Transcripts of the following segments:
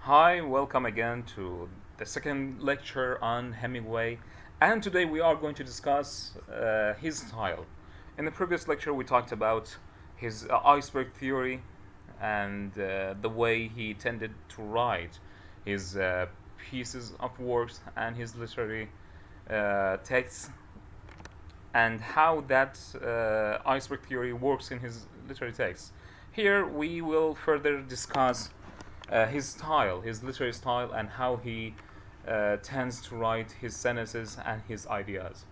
Hi, welcome again to the second lecture on Hemingway, and today we are going to discuss his style. In the previous lecture, we talked about his iceberg theory and the way he tended to write his pieces of works and his literary texts, and how that iceberg theory works in his literary texts. Here, we will further discuss his style, his literary style, and how he tends to write his sentences and his ideas.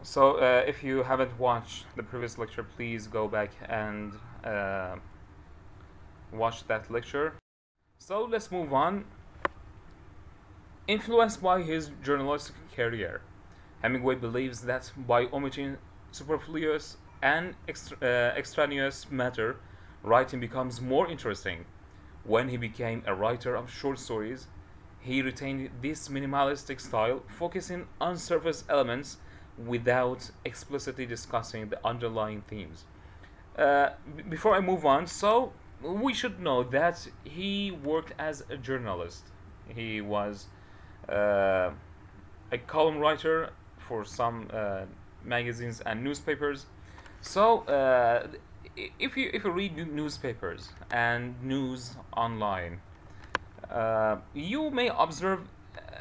So, if you haven't watched the previous lecture, please go back and watch that lecture. So, let's move on. Influenced by his journalistic career, Hemingway believes that by omitting superfluous and extraneous matter, writing becomes more interesting. When he became a writer of short stories, he retained this minimalistic style, focusing on surface elements without explicitly discussing the underlying themes. Before I move on, so we should know that he worked as a journalist. He was uh, a column writer for some magazines and newspapers. So, if you read newspapers and news online, you may observe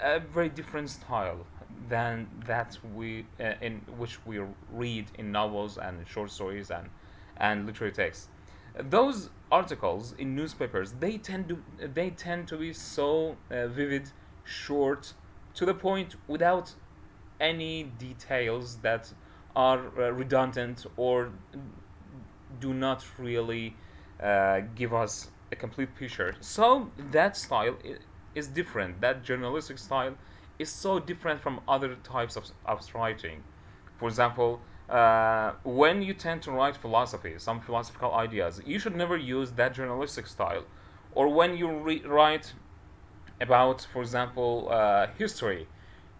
a very different style than that we in which we read in novels and short stories and literary texts. Those articles in newspapers they tend to be so vivid, short, to the point, without any details that are redundant or do not really give us a complete picture. So that style is different. That journalistic style is so different from other types of writing. For example, when you tend to write philosophy, some philosophical ideas, you should never use that journalistic style. Or when you write about, for example, history,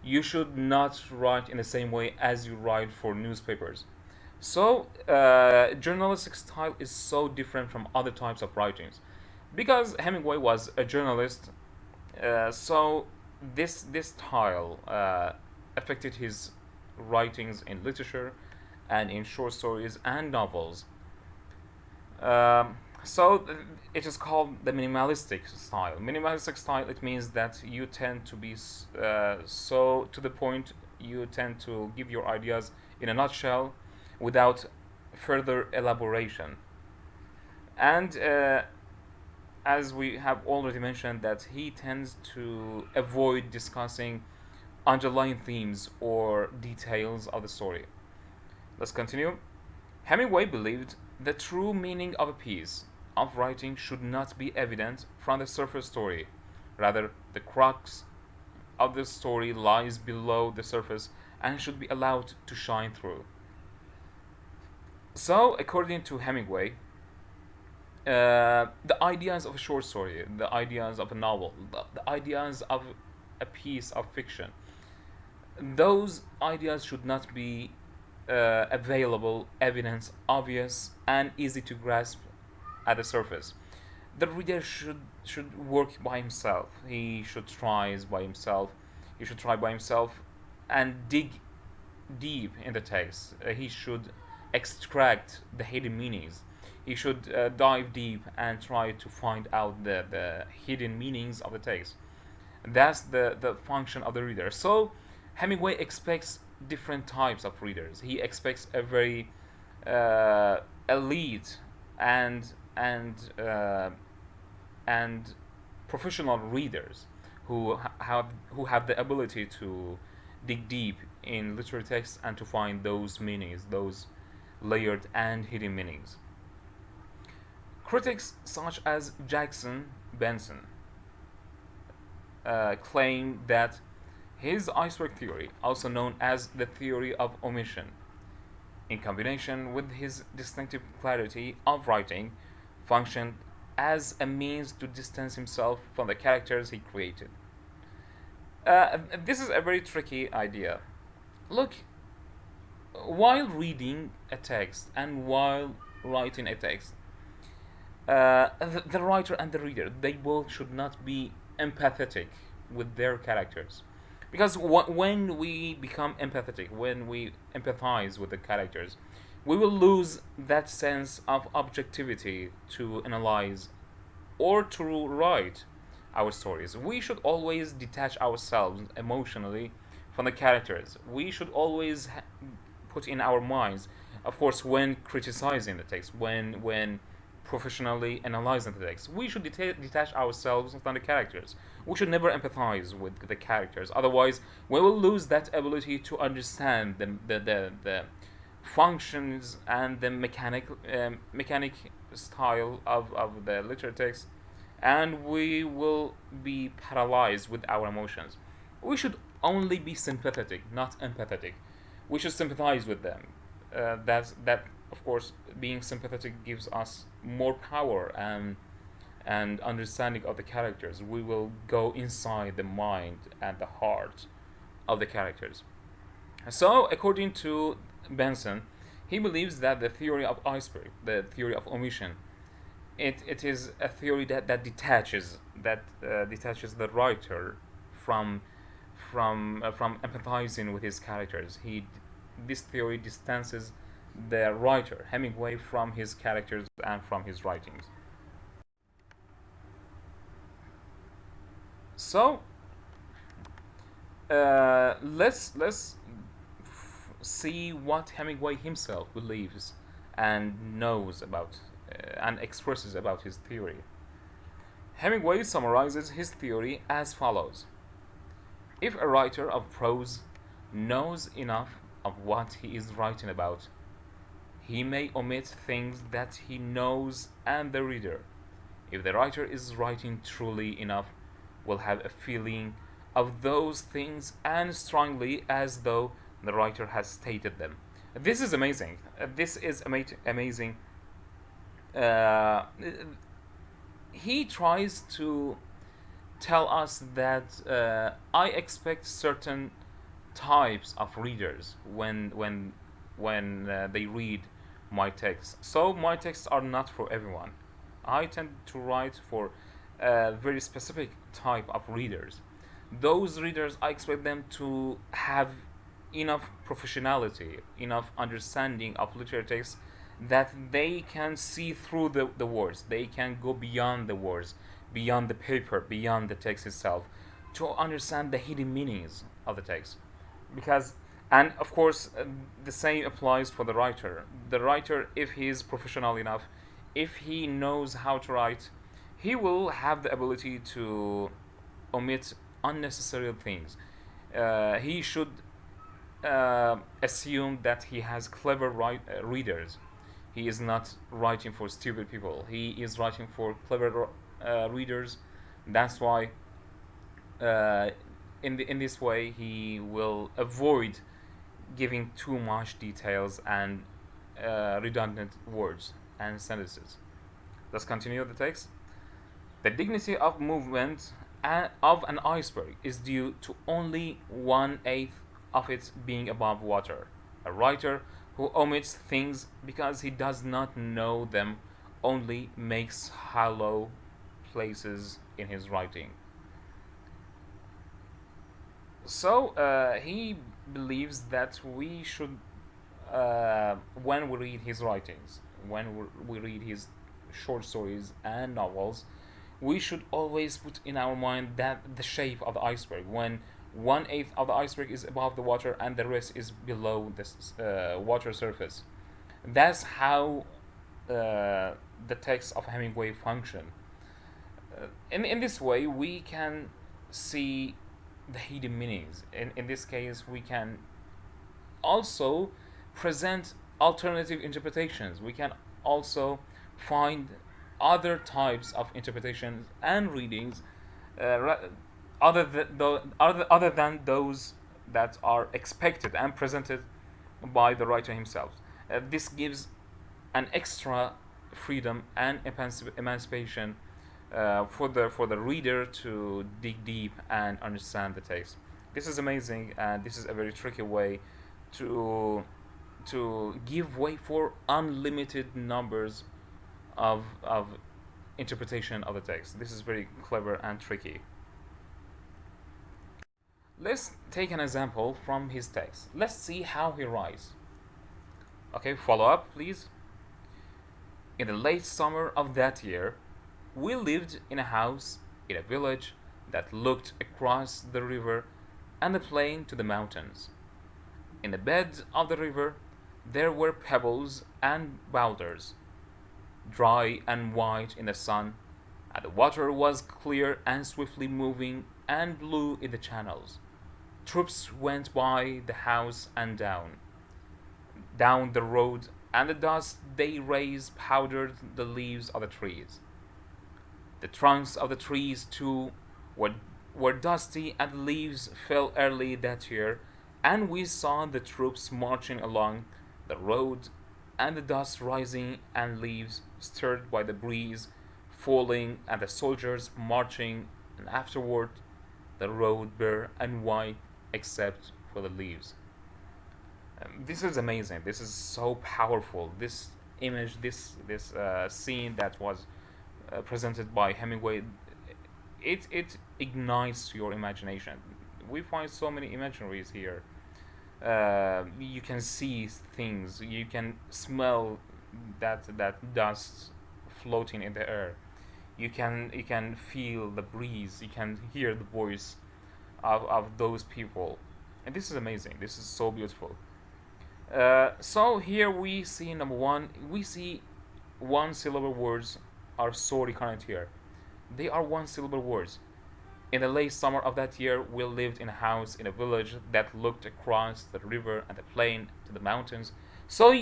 you should not write in the same way as you write for newspapers. So, journalistic style is so different from other types of writings. Because Hemingway was a journalist, so this style affected his writings in literature and in short stories and novels. So it is called the minimalistic style. Minimalistic style, it means that you tend to be so to the point. You tend to give your ideas in a nutshell, without further elaboration. And as we have already mentioned, that he tends to avoid discussing underlying themes or details of the story. Let's continue. Hemingway believed the true meaning of a piece of writing should not be evident from the surface story. Rather, the crux of the story lies below the surface and should be allowed to shine through. So, according to Hemingway, the ideas of a short story, the ideas of a novel, the ideas of a piece of fiction, those ideas should not be available, evidence, obvious, and easy to grasp at the surface. The reader should work by himself. He should try by himself. He should try by himself and dig deep in the text. He should extract the hidden meanings. He should dive deep and try to find out the hidden meanings of the text. That's the function of the reader. So Hemingway expects different types of readers. He expects a very elite and and professional readers who have the ability to dig deep in literary texts and to find those meanings, those layered and hidden meanings. Critics such as Jackson Benson claim that his iceberg theory, also known as the theory of omission, in combination with his distinctive clarity of writing, functioned as a means to distance himself from the characters he created. This is a very tricky idea. Look, while reading a text and while writing a text, the writer and the reader, they both should not be empathetic with their characters, because when we become empathetic, when we empathize with the characters, we will lose that sense of objectivity to analyze or to write our stories. We should always detach ourselves emotionally from the characters. We should always put in our minds, of course, when criticizing the text, when professionally analyzing the text, we should detach ourselves from the characters. We should never empathize with the characters. Otherwise, we will lose that ability to understand the functions and the mechanic style of the literature text, and we will be paralyzed with our emotions. We should only be sympathetic, not empathetic. We should sympathize with them. That of course, being sympathetic gives us more power and understanding of the characters. We will go inside the mind and the heart of the characters. So, according to Benson, he believes that the theory of iceberg, the theory of omission, it is a theory that detaches the writer from from empathizing with his characters. This theory distances the writer Hemingway from his characters and from his writings. So let's see what Hemingway himself believes and knows about and expresses about his theory. Hemingway summarizes his theory as follows: if a writer of prose knows enough of what he is writing about, he may omit things that he knows, and the reader, if the writer is writing truly enough, will have a feeling of those things and strongly as though the writer has stated them. This is amazing. This is amazing. Uh, he tries to tell us that I expect certain types of readers when they read my texts. So my texts are not for everyone. I tend to write for a very specific type of readers. Those readers, I expect them to have enough professionality, enough understanding of literature text, that they can see through the words. They can go beyond the words, beyond the paper, beyond the text itself, to understand the hidden meanings of the text. Because, and of course, the same applies for the writer. The writer, if he is professional enough, if he knows how to write, he will have the ability to omit unnecessary things. He should assume that he has clever readers. He is not writing for stupid people. He is writing for clever readers. That's why, uh, in this way, he will avoid giving too much details and redundant words and sentences. Let's continue the text. The dignity of movement of an iceberg is due to only 1/8 of it being above water. A writer who omits things because he does not know them only makes hollow places in his writing. So he believes that we should, when we read his writings, when we read his short stories and novels, we should always put in our mind that the shape of the iceberg, when 1/8 of the iceberg is above the water and the rest is below the water surface. That's how the texts of Hemingway function. In this way, we can see the hidden meanings. In this case, we can also present alternative interpretations. We can also find other types of interpretations and readings, other than those that are expected and presented by the writer himself. This gives an extra freedom and emancipation for the reader to dig deep and understand the text. This is amazing, and this is a very tricky way to give way for unlimited numbers of interpretation of the text. This is very clever and tricky. Let's take an example from his text. Let's see how he writes. Okay, follow up, please. In the late summer of that year, we lived in a house in a village that looked across the river and the plain to the mountains. In the bed of the river, there were pebbles and boulders, dry and white in the sun, and the water was clear and swiftly moving and blue in the channels. Troops went by the house and down the road, and the dust they raised powdered the leaves of the trees. The trunks of the trees, too, were dusty, and the leaves fell early that year, and we saw the troops marching along the road, and the dust rising, and leaves stirred by the breeze falling, and the soldiers marching, and afterward the road bare and white except for the leaves. This is amazing. This is so powerful. This image, this scene that was presented by Hemingway, it ignites your imagination. We find so many imaginaries here. You can see things. You can smell that dust floating in the air. You can feel the breeze. You can hear the voice of those people, and this is amazing. This is so beautiful. So here we see number one. We see one syllable words are so recurrent here. They are one syllable words. In the late summer of that year, we lived in a house in a village that looked across the river and the plain to the mountains. So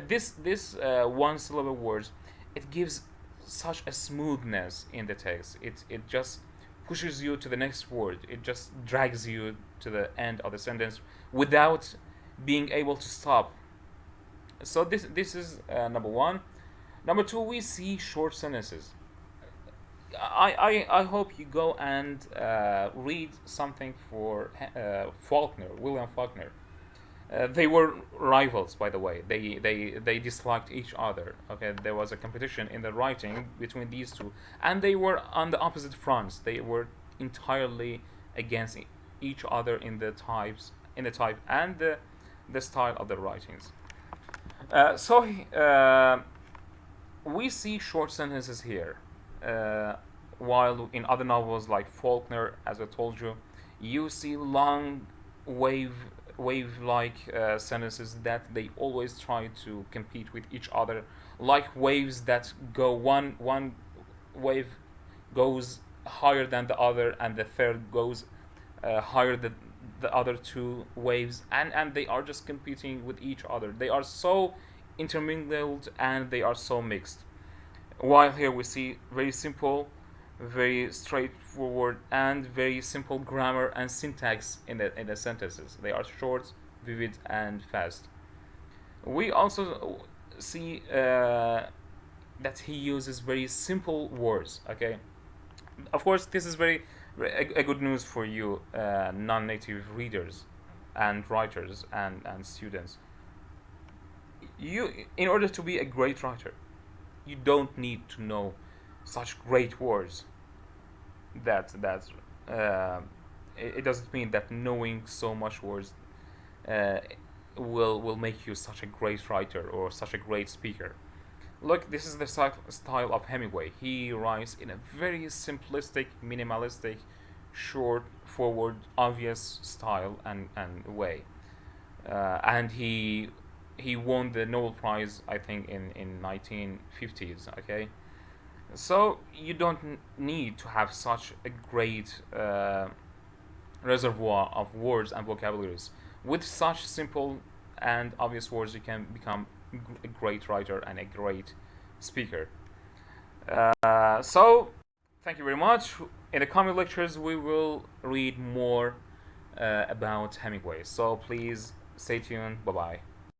this one syllable words, it gives such a smoothness in the text. It just pushes you to the next word. It just drags you to the end of the sentence without being able to stop. So this is number one. Number two, we see short sentences. I hope you go and read something for Faulkner, William Faulkner. They were rivals, by the way. They disliked each other. Okay, there was a competition in the writing between these two, and they were on the opposite fronts. They were entirely against each other in the type and the style of the writings. We see short sentences here, while in other novels like Faulkner, as I told you, you see long wave-like sentences that they always try to compete with each other, like waves that go one wave goes higher than the other, and the third goes higher than the other two waves, and they are just competing with each other. They are so intermingled and they are so mixed. While here we see very simple, very straightforward, and very simple grammar and syntax in the sentences. They are short, vivid, and fast. We also see that he uses very simple words. Okay, of course, this is a good news for you, non-native readers and writers and students. In order to be a great writer, you don't need to know such great words. It doesn't mean that knowing so much words uh, will make you such a great writer or such a great speaker. Look, this is the style of Hemingway. He writes in a very simplistic, minimalistic, short, forward, obvious style and way. And he won the Nobel Prize, I think, in 1950s. Okay, so you don't need to have such a great reservoir of words and vocabularies. With such simple and obvious words, you can become a great writer and a great speaker. So, thank you very much. In the coming lectures, we will read more about Hemingway. So please stay tuned. Bye bye.